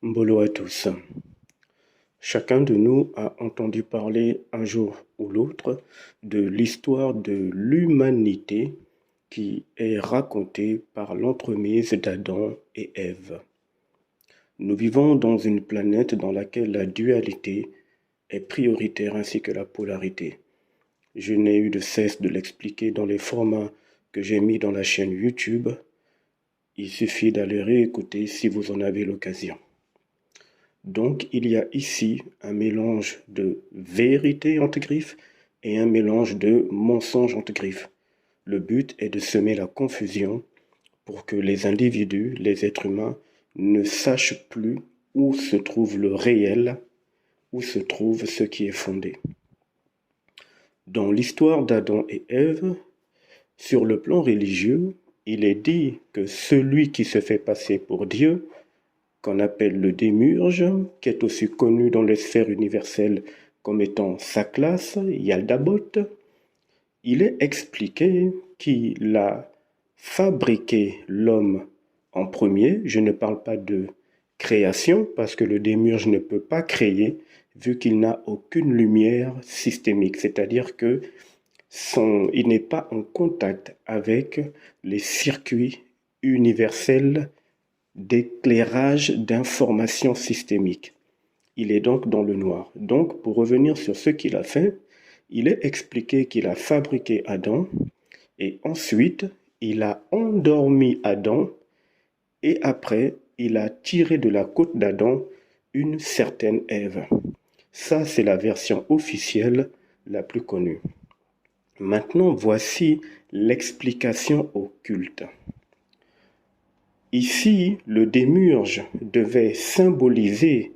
Bolo à tous. Chacun de nous a entendu parler un jour ou l'autre de l'histoire de l'humanité qui est racontée par l'entremise d'Adam et Ève. Nous vivons dans une planète dans laquelle la dualité est prioritaire ainsi que la polarité. Je n'ai eu de cesse de l'expliquer dans les formats que j'ai mis dans la chaîne YouTube. Il suffit d'aller réécouter si vous en avez l'occasion. Donc, il y a ici un mélange de vérité entre griffes et un mélange de mensonge entre griffes. Le but est de semer la confusion pour que les individus, les êtres humains, ne sachent plus où se trouve le réel, où se trouve ce qui est fondé. Dans l'histoire d'Adam et Ève, sur le plan religieux, il est dit que celui qui se fait passer pour Dieu, qu'on appelle le démurge, qui est aussi connu dans les sphères universelles comme étant sa classe, Yaldabot, il est expliqué qu'il a fabriqué l'homme en premier. Je ne parle pas de création, parce que le démurge ne peut pas créer, vu qu'il n'a aucune lumière systémique, c'est-à-dire que il n'est pas en contact avec les circuits universels d'éclairage d'informations systémiques. Il est donc dans le noir. Donc, pour revenir sur ce qu'il a fait, il est expliqué qu'il a fabriqué Adam et ensuite il a endormi Adam et après il a tiré de la côte d'Adam une certaine Ève. Ça, c'est la version officielle la plus connue. Maintenant, voici l'explication occulte. Ici, le démurge devait symboliser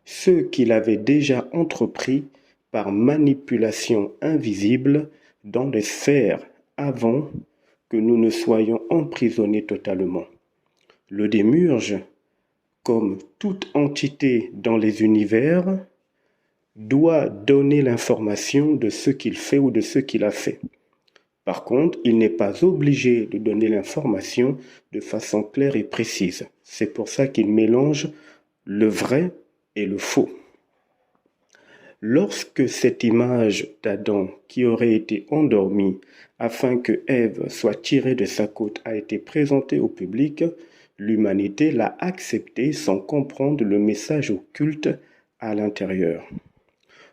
ce qu'il avait déjà entrepris par manipulation invisible dans les sphères avant que nous ne soyons emprisonnés totalement. Le démurge, comme toute entité dans les univers, doit donner l'information de ce qu'il fait ou de ce qu'il a fait. Par contre, il n'est pas obligé de donner l'information de façon claire et précise. C'est pour ça qu'il mélange le vrai et le faux. Lorsque cette image d'Adam qui aurait été endormi afin que Ève soit tirée de sa côte a été présentée au public, l'humanité l'a acceptée sans comprendre le message occulte à l'intérieur.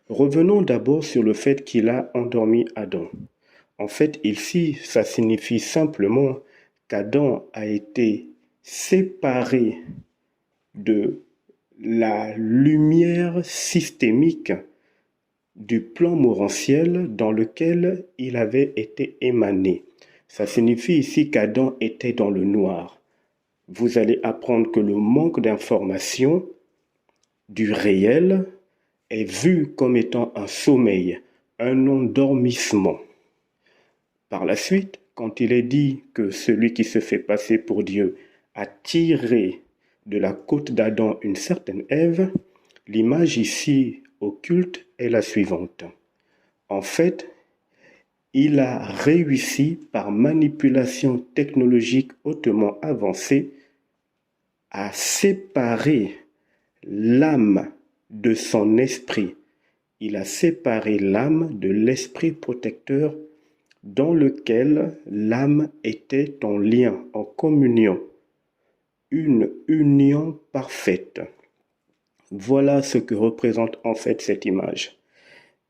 Revenons d'abord sur le fait qu'il a endormi Adam. En fait, ici, ça signifie simplement qu'Adam a été séparé de la lumière systémique du plan morantiel dans lequel il avait été émané. Ça signifie ici qu'Adam était dans le noir. Vous allez apprendre que le manque d'information du réel est vu comme étant un sommeil, un endormissement. Par la suite, quand il est dit que celui qui se fait passer pour Dieu a tiré de la côte d'Adam une certaine Ève, l'image ici occulte est la suivante. En fait, il a réussi par manipulation technologique hautement avancée à séparer l'âme de son esprit. Il a séparé l'âme de l'esprit protecteur dans lequel l'âme était en lien, en communion, une union parfaite. Voilà ce que représente en fait cette image.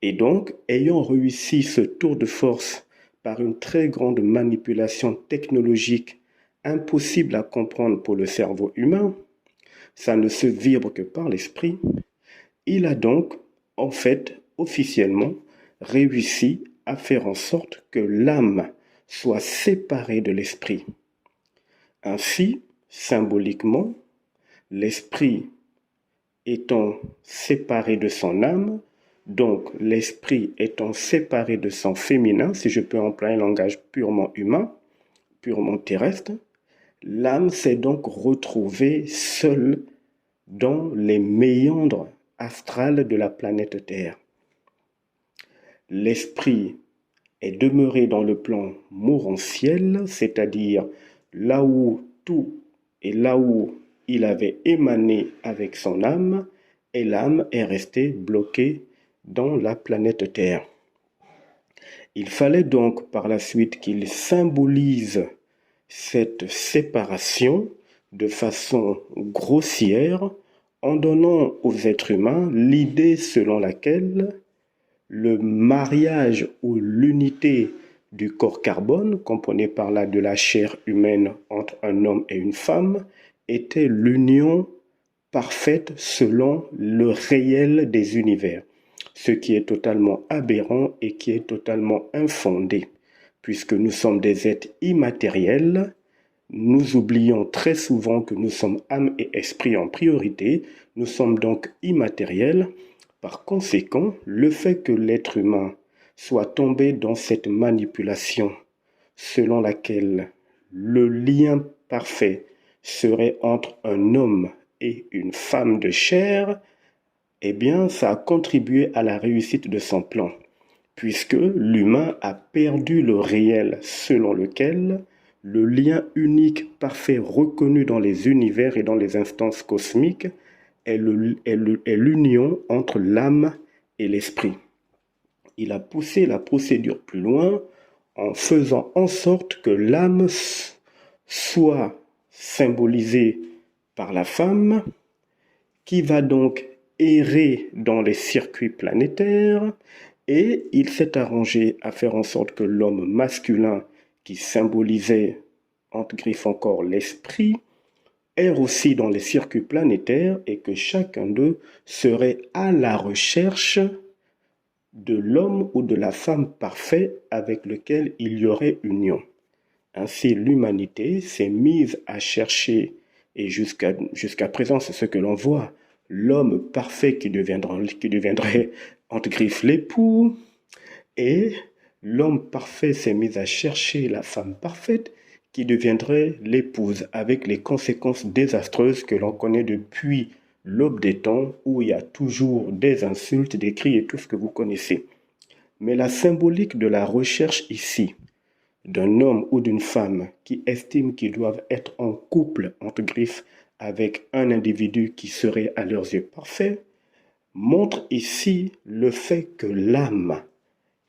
Et donc, ayant réussi ce tour de force par une très grande manipulation technologique impossible à comprendre pour le cerveau humain, ça ne se vibre que par l'esprit, il a donc, en fait, officiellement, réussi à faire en sorte que l'âme soit séparée de l'esprit. Ainsi, symboliquement, l'esprit étant séparé de son âme, donc l'esprit étant séparé de son féminin, si je peux employer un langage purement humain, purement terrestre, l'âme s'est donc retrouvée seule dans les méandres astrales de la planète Terre. L'esprit est demeuré dans le plan morantiel, c'est-à-dire là où tout et là où il avait émané avec son âme et l'âme est restée bloquée dans la planète Terre. Il fallait donc par la suite qu'il symbolise cette séparation de façon grossière en donnant aux êtres humains l'idée selon laquelle le mariage ou l'unité du corps carbone, comprenez par là de la chair humaine entre un homme et une femme, était l'union parfaite selon le réel des univers, ce qui est totalement aberrant et qui est totalement infondé, puisque nous sommes des êtres immatériels. Nous oublions très souvent que nous sommes âme et esprit en priorité, nous sommes donc immatériels. Par conséquent, le fait que l'être humain soit tombé dans cette manipulation selon laquelle le lien parfait serait entre un homme et une femme de chair, eh bien, ça a contribué à la réussite de son plan, puisque l'humain a perdu le réel selon lequel le lien unique, parfait, reconnu dans les univers et dans les instances cosmiques est l'union entre l'âme et l'esprit. Il a poussé la procédure plus loin en faisant en sorte que l'âme soit symbolisée par la femme, qui va donc errer dans les circuits planétaires, et il s'est arrangé à faire en sorte que l'homme masculin, qui symbolisait, entre griffes encore, l'esprit, erre aussi dans les circuits planétaires et que chacun d'eux serait à la recherche de l'homme ou de la femme parfait avec lequel il y aurait union. Ainsi, l'humanité s'est mise à chercher, et jusqu'à présent, c'est ce que l'on voit, l'homme parfait qui deviendrait entre griffes l'époux, et l'homme parfait s'est mis à chercher la femme parfaite qui deviendrait l'épouse, avec les conséquences désastreuses que l'on connaît depuis l'aube des temps, où il y a toujours des insultes, des cris et tout ce que vous connaissez. Mais la symbolique de la recherche ici, d'un homme ou d'une femme qui estiment qu'ils doivent être en couple, entre griffes, avec un individu qui serait à leurs yeux parfait, montre ici le fait que l'âme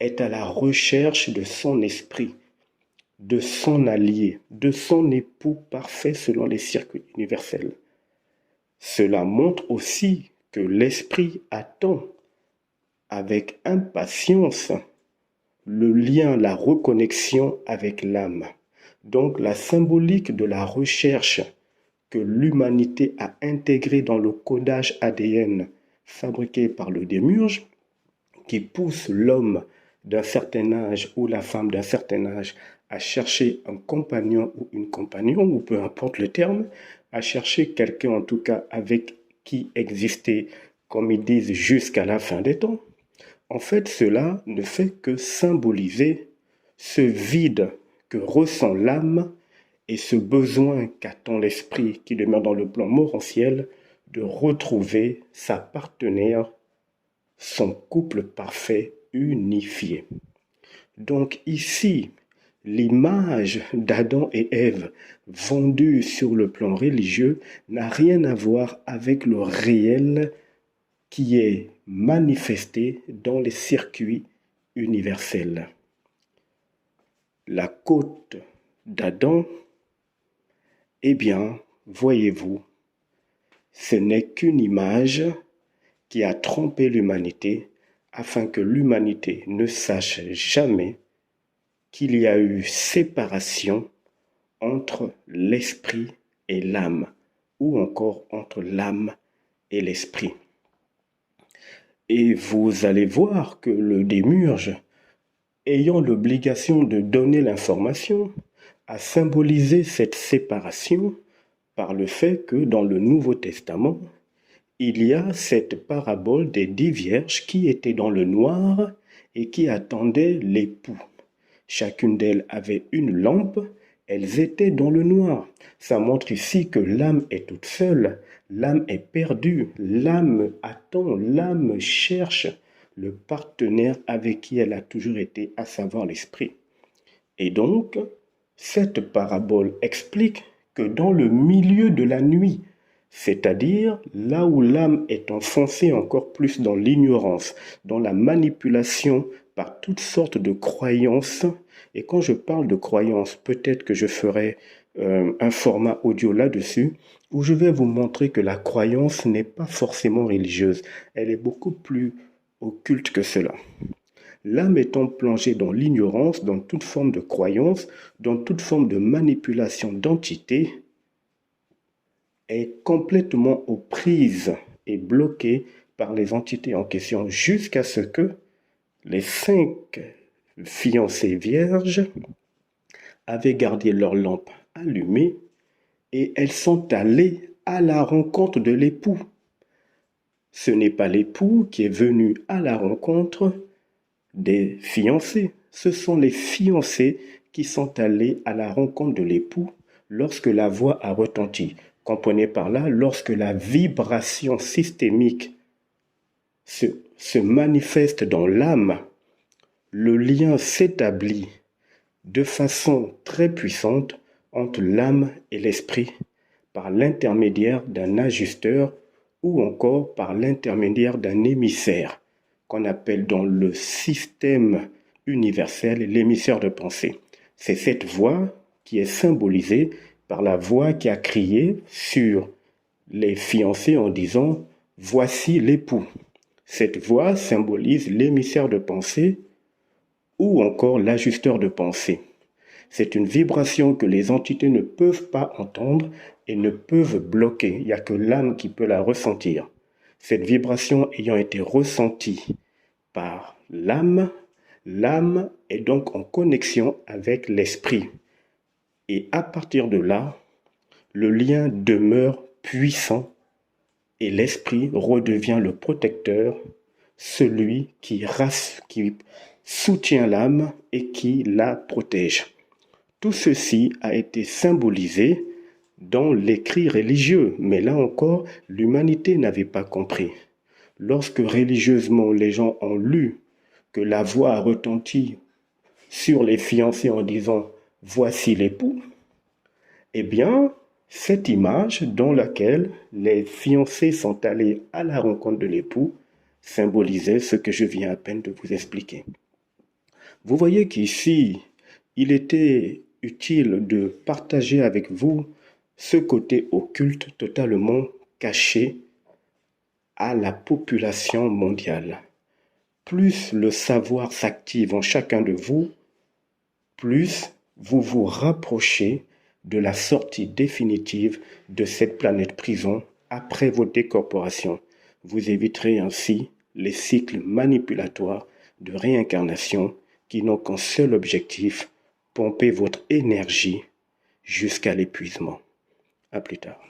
est à la recherche de son esprit, de son allié, de son époux parfait selon les circuits universels. Cela montre aussi que l'esprit attend avec impatience le lien, la reconnexion avec l'âme. Donc la symbolique de la recherche que l'humanité a intégrée dans le codage ADN fabriqué par le démiurge, qui pousse l'homme d'un certain âge ou la femme d'un certain âge à chercher un compagnon ou une compagnonne, ou peu importe le terme, à chercher quelqu'un en tout cas avec qui exister, comme ils disent, jusqu'à la fin des temps. En fait, cela ne fait que symboliser ce vide que ressent l'âme et ce besoin qu'attend l'esprit qui demeure dans le plan morantiel de retrouver sa partenaire, son couple parfait unifié. Donc ici, l'image d'Adam et Ève vendue sur le plan religieux n'a rien à voir avec le réel qui est manifesté dans les circuits universels. La côte d'Adam, eh bien, voyez-vous, ce n'est qu'une image qui a trompé l'humanité afin que l'humanité ne sache jamais qu'il y a eu séparation entre l'esprit et l'âme, ou encore entre l'âme et l'esprit. Et vous allez voir que le démiurge, ayant l'obligation de donner l'information, a symbolisé cette séparation par le fait que dans le Nouveau Testament, il y a cette parabole des 10 vierges qui étaient dans le noir et qui attendaient l'époux. Chacune d'elles avait une lampe, elles étaient dans le noir. Ça montre ici que l'âme est toute seule, l'âme est perdue, l'âme attend, l'âme cherche le partenaire avec qui elle a toujours été, à savoir l'esprit. Et donc, cette parabole explique que dans le milieu de la nuit, c'est-à-dire là où l'âme est enfoncée encore plus dans l'ignorance, dans la manipulation par toutes sortes de croyances. Et quand je parle de croyances, peut-être que je ferai un format audio là-dessus, où je vais vous montrer que la croyance n'est pas forcément religieuse, elle est beaucoup plus occulte que cela. L'âme étant plongée dans l'ignorance, dans toute forme de croyance, dans toute forme de manipulation d'entités, est complètement aux prises et bloquée par les entités en question jusqu'à ce que les 5 fiancées vierges avaient gardé leur lampe allumée et elles sont allées à la rencontre de l'époux. Ce n'est pas l'époux qui est venu à la rencontre des fiancés, ce sont les fiancés qui sont allés à la rencontre de l'époux lorsque la voix a retenti. Comprenez par là, lorsque la vibration systémique se manifeste dans l'âme, le lien s'établit de façon très puissante entre l'âme et l'esprit par l'intermédiaire d'un ajusteur ou encore par l'intermédiaire d'un émissaire qu'on appelle dans le système universel l'émissaire de pensée. C'est cette voix qui est symbolisée par la voix qui a crié sur les fiancés en disant « Voici l'époux ». Cette voix symbolise l'émissaire de pensée ou encore l'ajusteur de pensée. C'est une vibration que les entités ne peuvent pas entendre et ne peuvent bloquer. Il n'y a que l'âme qui peut la ressentir. Cette vibration ayant été ressentie par l'âme, l'âme est donc en connexion avec l'esprit. Et à partir de là, le lien demeure puissant et l'esprit redevient le protecteur, celui qui soutient l'âme et qui la protège. Tout ceci a été symbolisé dans l'écrit religieux, mais là encore, l'humanité n'avait pas compris. Lorsque religieusement les gens ont lu que la voix a retenti sur les fiancés en disant « Voici l'époux », eh bien, cette image dans laquelle les fiancés sont allés à la rencontre de l'époux symbolisait ce que je viens à peine de vous expliquer. Vous voyez qu'ici, il était utile de partager avec vous ce côté occulte totalement caché à la population mondiale. Plus le savoir s'active en chacun de vous, plus vous vous rapprochez de la sortie définitive de cette planète prison après votre décorporation. Vous éviterez ainsi les cycles manipulatoires de réincarnation qui n'ont qu'un seul objectif, pomper votre énergie jusqu'à l'épuisement. À plus tard.